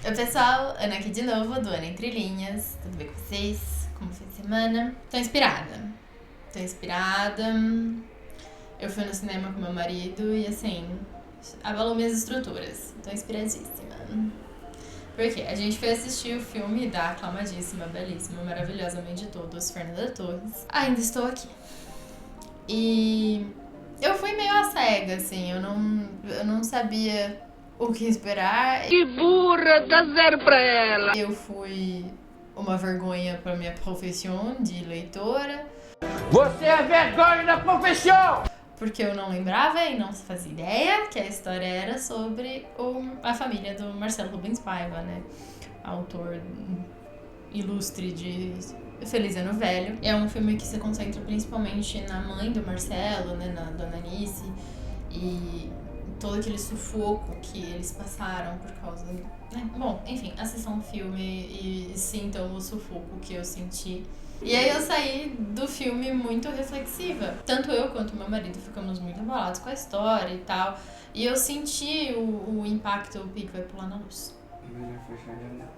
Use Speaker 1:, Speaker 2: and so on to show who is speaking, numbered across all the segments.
Speaker 1: Oi pessoal, Ana aqui de novo, do Ana Entre Linhas. Tudo bem com vocês? Como foi a semana? Tô inspirada. Eu fui no cinema com meu marido e assim, abalou minhas estruturas. Tô inspiradíssima. Por quê? A gente foi assistir o filme da aclamadíssima, belíssima, maravilhosa mãe de todos, Fernanda Torres. Ainda estou aqui. E eu fui meio à cega, assim, eu não sabia o que esperar.
Speaker 2: Que burra, dá zero pra ela.
Speaker 1: Eu fui uma vergonha para minha profissão de leitora.
Speaker 2: Você é vergonha da profissão!
Speaker 1: Porque eu não lembrava e não fazia ideia que a história era sobre a família do Marcelo Rubens Paiva, né? Autor ilustre de Feliz Ano Velho. É um filme que se concentra principalmente na mãe do Marcelo, né? Na Dona Anice. E todo aquele sufoco que eles passaram por causa... Né? Bom, enfim, assistam o filme e sintam o sufoco que eu senti. E aí eu saí do filme muito reflexiva. Tanto eu quanto meu marido ficamos muito abalados com a história e tal. E eu senti o impacto, o pico vai pular na luz.
Speaker 3: Melhor fechar a janela.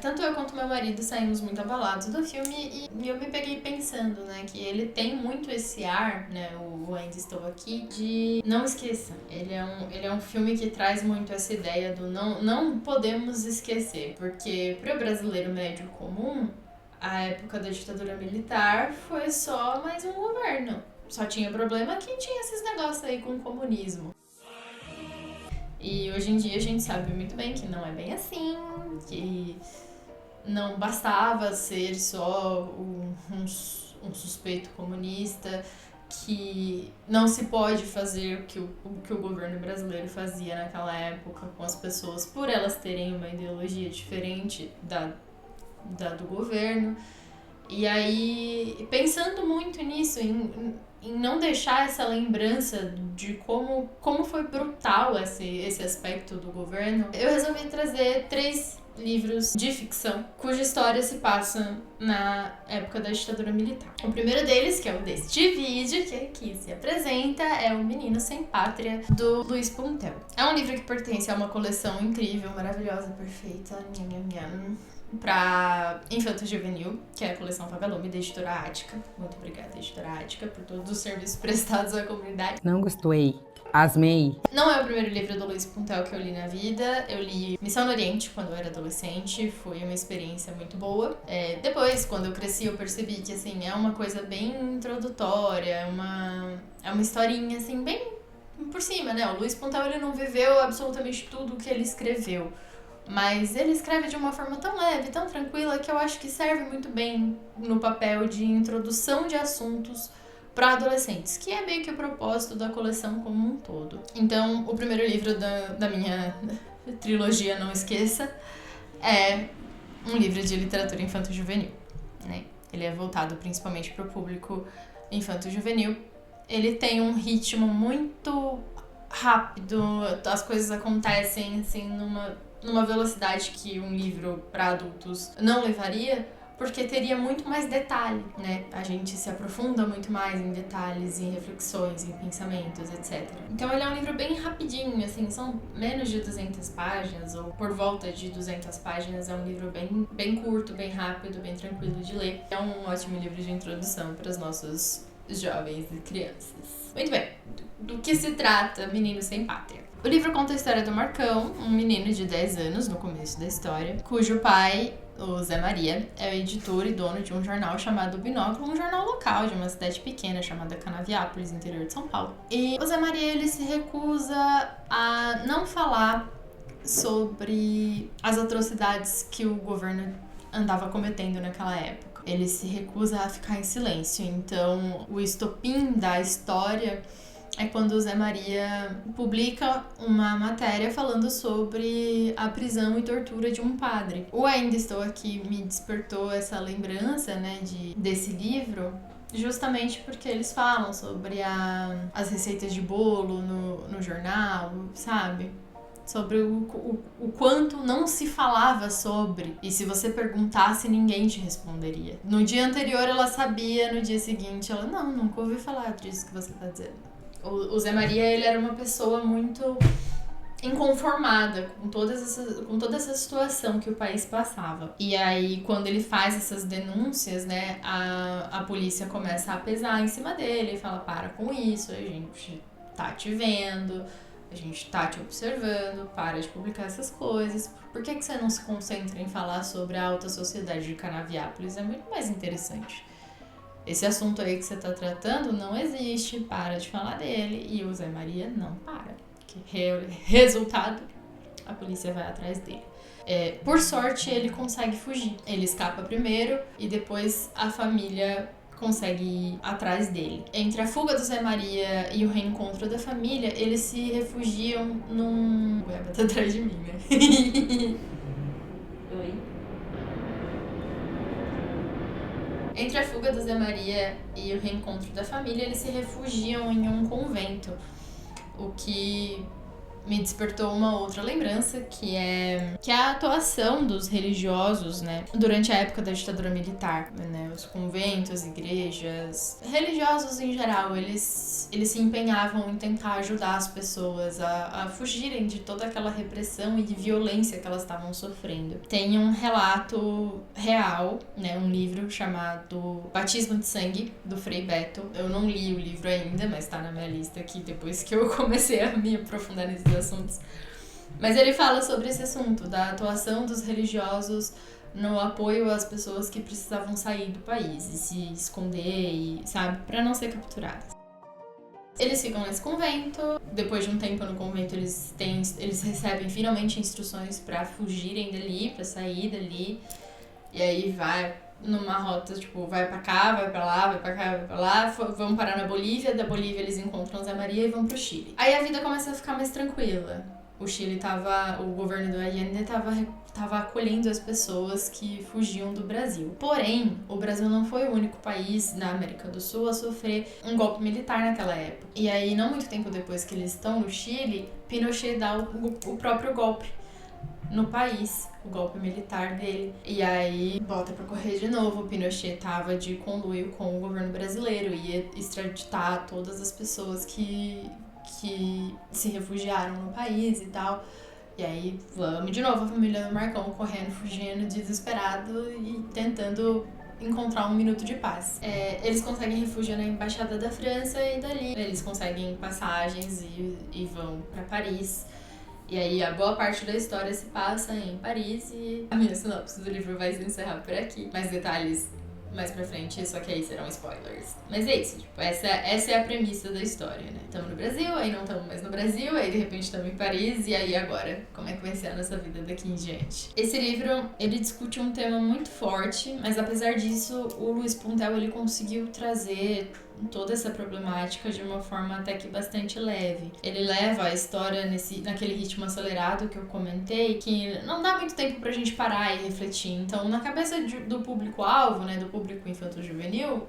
Speaker 1: Tanto eu quanto meu marido saímos muito abalados do filme e eu me peguei pensando, né, que ele tem muito esse ar, né, o Ainda Estou Aqui, de não esqueça. Ele é um filme que traz muito essa ideia do não podemos esquecer, porque para o brasileiro médio comum, a época da ditadura militar foi só mais um governo. Só tinha problema que tinha esses negócios aí com o comunismo. E hoje em dia a gente sabe muito bem que não é bem assim, que não bastava ser só um suspeito comunista, que não se pode fazer o que o governo brasileiro fazia naquela época com as pessoas por elas terem uma ideologia diferente da do governo. E aí, pensando muito nisso, em não deixar essa lembrança de como foi brutal esse aspecto do governo, eu resolvi trazer 3 livros de ficção cuja história se passa na época da ditadura militar. O primeiro deles, que é o deste vídeo, que aqui se apresenta, é O Menino Sem Pátria, do Luiz Puntel. É um livro que pertence a uma coleção incrível, maravilhosa, perfeita, para Infanto Juvenil, que é a coleção Vagalume da Editora Ática. Muito obrigada, Editora Ática, por todos os serviços prestados à comunidade.
Speaker 4: Não gostei. Asmei.
Speaker 1: Não é o primeiro livro do Luiz Puntel que eu li na vida. Eu li Missão no Oriente quando eu era adolescente. Foi uma experiência muito boa. Depois, quando eu cresci, eu percebi que, assim, é uma coisa bem introdutória. É uma historinha, assim, bem por cima, né? O Luiz Puntel, ele não viveu absolutamente tudo o que ele escreveu. Mas ele escreve de uma forma tão leve, tão tranquila, que eu acho que serve muito bem no papel de introdução de assuntos para adolescentes, que é meio que o propósito da coleção como um todo. Então, o primeiro livro da minha trilogia Não Esqueça é um livro de literatura infanto-juvenil, né? Ele é voltado principalmente para o público infanto-juvenil. Ele tem um ritmo muito rápido, as coisas acontecem assim numa velocidade que um livro para adultos não levaria, porque teria muito mais detalhe, né? A gente se aprofunda muito mais em detalhes, em reflexões, em pensamentos, etc. Então ele é um livro bem rapidinho, assim, são menos de 200 páginas, ou por volta de 200 páginas. É um livro bem curto, bem rápido, bem tranquilo de ler. É um ótimo livro de introdução para os nossos jovens e crianças. Muito bem, do que se trata Menino Sem Pátria? O livro conta a história do Marcão, um menino de 10 anos no começo da história, cujo pai, o Zé Maria, é editor e dono de um jornal chamado Binóculo, um jornal local de uma cidade pequena chamada Canaviápolis, interior de São Paulo. E o Zé Maria, ele se recusa a não falar sobre as atrocidades que o governo andava cometendo naquela época. Ele se recusa a ficar em silêncio. Então, o estopim da história é quando o Zé Maria publica uma matéria falando sobre a prisão e tortura de um padre. O Ainda Estou Aqui me despertou essa lembrança, né, desse livro, justamente porque eles falam sobre as receitas de bolo no jornal, sabe? Sobre o quanto não se falava sobre, e se você perguntasse, ninguém te responderia. No dia anterior ela sabia, no dia seguinte ela, não, nunca ouvi falar disso que você tá dizendo. O Zé Maria, ele era uma pessoa muito inconformada com toda essa situação que o país passava. E aí, quando ele faz essas denúncias, né, a polícia começa a pesar em cima dele e fala, para com isso, a gente tá te vendo, a gente tá te observando, para de publicar essas coisas. Por que você não se concentra em falar sobre a alta sociedade de Canaviápolis? É muito mais interessante. Esse assunto aí que você tá tratando não existe, para de falar dele. E o Zé Maria não para. Resultado, a polícia vai atrás dele. Por sorte, ele consegue fugir. Ele escapa primeiro e depois a família consegue ir atrás dele. Entre a fuga do Zé Maria e o reencontro da família, eles se refugiam num... Ué, tá atrás de mim, né? Oi? Entre a fuga do Zé Maria e o reencontro da família, eles se refugiam em um convento. O que me despertou uma outra lembrança, que é a atuação dos religiosos, né, durante a época da ditadura militar, né, os conventos, igrejas, religiosos em geral, eles se empenhavam em tentar ajudar as pessoas a fugirem de toda aquela repressão e violência que elas estavam sofrendo. Tem um relato real, né, um livro chamado Batismo de Sangue, do Frei Beto. Eu não li o livro ainda, mas tá na minha lista aqui depois que eu comecei a me aprofundar nesses assuntos. Mas ele fala sobre esse assunto, da atuação dos religiosos no apoio às pessoas que precisavam sair do país e se esconder, e, sabe, para não ser capturadas. Eles ficam nesse convento, depois de um tempo no convento eles recebem finalmente instruções para fugirem dali, para sair dali, e aí vai numa rota, tipo, vai pra cá, vai pra lá, vai pra cá, vai pra lá, vão parar na Bolívia, da Bolívia eles encontram Zé Maria e vão pro Chile. Aí a vida começa a ficar mais tranquila. O governo do Allende tava acolhendo as pessoas que fugiam do Brasil. Porém, o Brasil não foi o único país na América do Sul a sofrer um golpe militar naquela época. E aí, não muito tempo depois que eles estão no Chile, Pinochet dá o próprio golpe no país, o golpe militar dele. E aí, volta pra correr de novo, o Pinochet tava de conluio com o governo brasileiro, ia extraditar todas as pessoas que se refugiaram no país e tal. E aí, vamos de novo, a família do Marcão correndo, fugindo, desesperado e tentando encontrar um minuto de paz. Eles conseguem refúgio na Embaixada da França e dali eles conseguem passagens e vão pra Paris. E aí a boa parte da história se passa em Paris e a minha sinopse do livro vai se encerrar por aqui. Mais detalhes mais pra frente, só que aí serão spoilers. Mas é isso, tipo, essa é a premissa da história, né? Tamo no Brasil, aí não tamo mais no Brasil, aí de repente tamo em Paris, e aí agora, como é que vai ser a nossa vida daqui em diante? Esse livro, ele discute um tema muito forte, mas apesar disso, o Luiz Puntel, ele conseguiu trazer toda essa problemática de uma forma até que bastante leve. Ele leva a história naquele ritmo acelerado que eu comentei, que não dá muito tempo pra gente parar e refletir. Então, na cabeça do público-alvo, né, do público infanto-juvenil,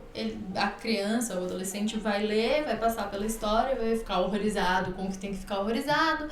Speaker 1: a criança ou adolescente vai ler, vai passar pela história, vai ficar horrorizado com o que tem que ficar horrorizado,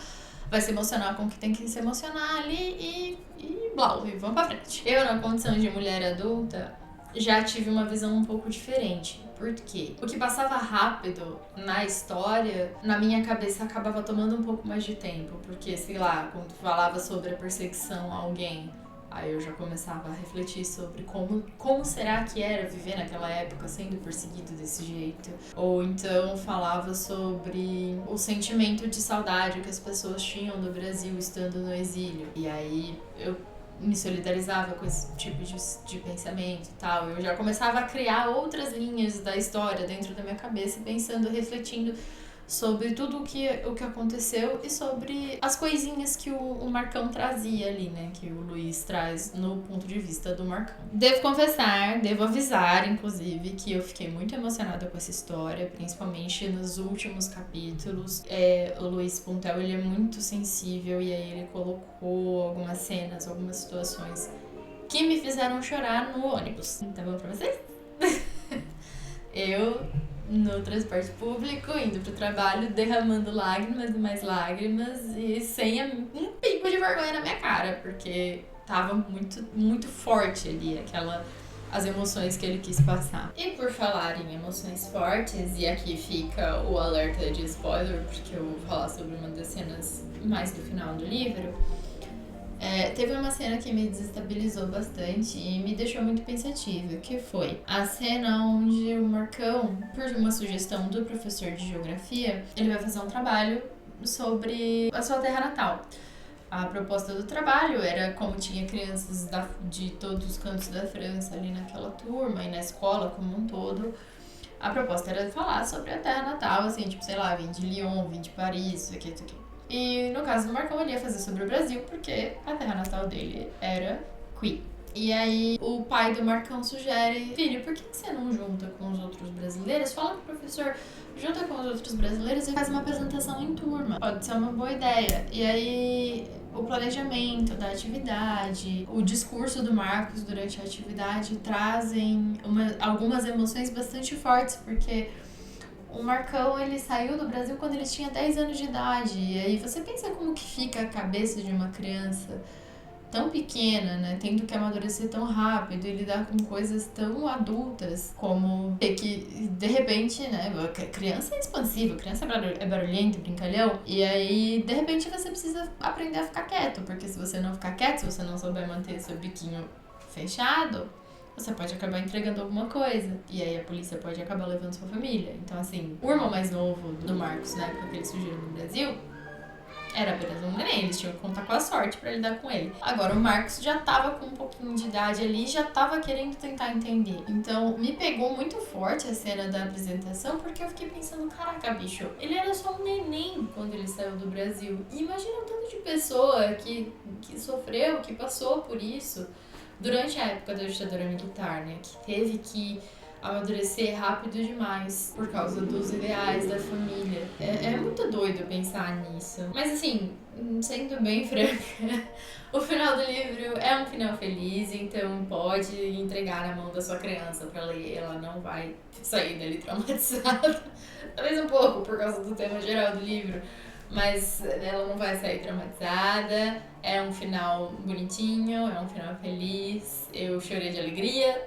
Speaker 1: vai se emocionar com o que tem que se emocionar ali e blá, e vamos pra frente. Eu, na condição de mulher adulta, já tive uma visão um pouco diferente. Por quê? O que passava rápido na história, na minha cabeça, acabava tomando um pouco mais de tempo. Porque, sei lá, quando falava sobre a perseguição a alguém, aí eu já começava a refletir sobre como será que era viver naquela época sendo perseguido desse jeito. Ou então falava sobre o sentimento de saudade que as pessoas tinham do Brasil estando no exílio. E aí eu me solidarizava com esse tipo de pensamento e tal. Eu já começava a criar outras linhas da história dentro da minha cabeça, pensando, refletindo sobre tudo o que aconteceu e sobre as coisinhas que o Marcão trazia ali, né? Que o Luiz traz no ponto de vista do Marcão. Devo confessar, devo avisar, inclusive, que eu fiquei muito emocionada com essa história, principalmente nos últimos capítulos. O Luiz Puntel, ele é muito sensível e aí ele colocou algumas cenas, algumas situações que me fizeram chorar no ônibus. Tá bom pra vocês? Eu, no transporte público, indo pro trabalho, derramando lágrimas e mais lágrimas e sem um pingo de vergonha na minha cara, porque tava muito, muito forte ali as emoções que ele quis passar. E por falar em emoções fortes, e aqui fica o alerta de spoiler, porque eu vou falar sobre uma das cenas mais do final do livro, teve uma cena que me desestabilizou bastante e me deixou muito pensativa, que foi a cena onde o Marcão, por uma sugestão do professor de geografia, ele vai fazer um trabalho sobre a sua terra natal. A proposta do trabalho era, como tinha crianças de todos os cantos da França ali naquela turma e na escola como um todo, a proposta era falar sobre a terra natal, assim, tipo, sei lá, vim de Lyon, vim de Paris, isso aqui. E no caso do Marcão, ele ia fazer sobre o Brasil, porque a terra natal dele era Qui. E aí o pai do Marcão sugere: filho, por que você não junta com os outros brasileiros? Fala pro professor, junta com os outros brasileiros e faz uma apresentação em turma. Pode ser uma boa ideia. E aí o planejamento da atividade, o discurso do Marcos durante a atividade trazem algumas emoções bastante fortes, porque o Marcão, ele saiu do Brasil quando ele tinha 10 anos de idade. E aí você pensa como que fica a cabeça de uma criança tão pequena, né? Tendo que amadurecer tão rápido e lidar com coisas tão adultas, como ter que, de repente, né? Criança é expansiva, criança é barulhenta, brincalhão. E aí, de repente, você precisa aprender a ficar quieto. Porque se você não ficar quieto, se você não souber manter seu biquinho fechado, você pode acabar entregando alguma coisa. E aí a polícia pode acabar levando sua família. Então, assim, o irmão mais novo do Marcos, na época que ele surgiu no Brasil, era apenas um neném, eles tinham que contar com a sorte pra lidar com ele. Agora, o Marcos já tava com um pouquinho de idade ali, já tava querendo tentar entender. Então, me pegou muito forte a cena da apresentação, porque eu fiquei pensando, caraca, bicho, ele era só um neném quando ele saiu do Brasil. E imagina o tanto de pessoa que sofreu, que passou por isso durante a época da ditadura militar, né? Que teve que amadurecer rápido demais por causa dos ideais da família. É muito doido pensar nisso. Mas assim, sendo bem franca, o final do livro é um final feliz, então pode entregar na mão da sua criança pra ler, ela não vai sair dali traumatizada. Talvez um pouco por causa do tema geral do livro, mas ela não vai sair traumatizada. É um final bonitinho, é um final feliz. Eu chorei de alegria.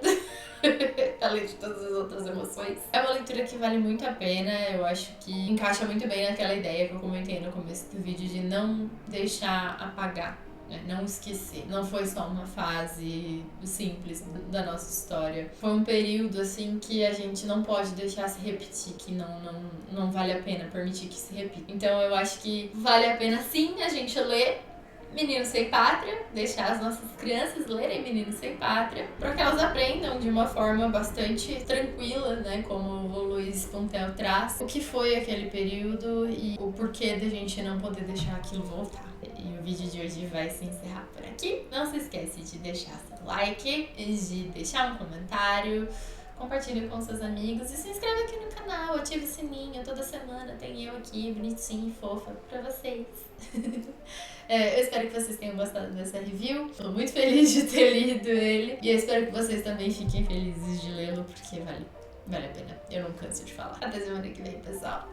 Speaker 1: Além de todas as outras emoções. É uma leitura que vale muito a pena. Eu acho que encaixa muito bem naquela ideia que eu comentei no começo do vídeo de não deixar apagar, né? Não esquecer. Não foi só uma fase simples da nossa história. Foi um período, assim, que a gente não pode deixar se repetir, que não vale a pena permitir que se repita. Então eu acho que vale a pena sim a gente ler Menino Sem Pátria, deixar as nossas crianças lerem Menino Sem Pátria, para que elas aprendam de uma forma bastante tranquila, né, como o Luiz Puntel traz, o que foi aquele período e o porquê da gente não poder deixar aquilo voltar. E o vídeo de hoje vai se encerrar por aqui. Não se esquece de deixar seu like, de deixar um comentário, compartilhe com seus amigos e se inscreve aqui no canal, ative o sininho, toda semana tem eu aqui, bonitinha e fofa, pra vocês. Eu espero que vocês tenham gostado dessa review, tô muito feliz de ter lido ele e eu espero que vocês também fiquem felizes de lê-lo, porque vale a pena, eu não canso de falar. Até semana que vem, pessoal!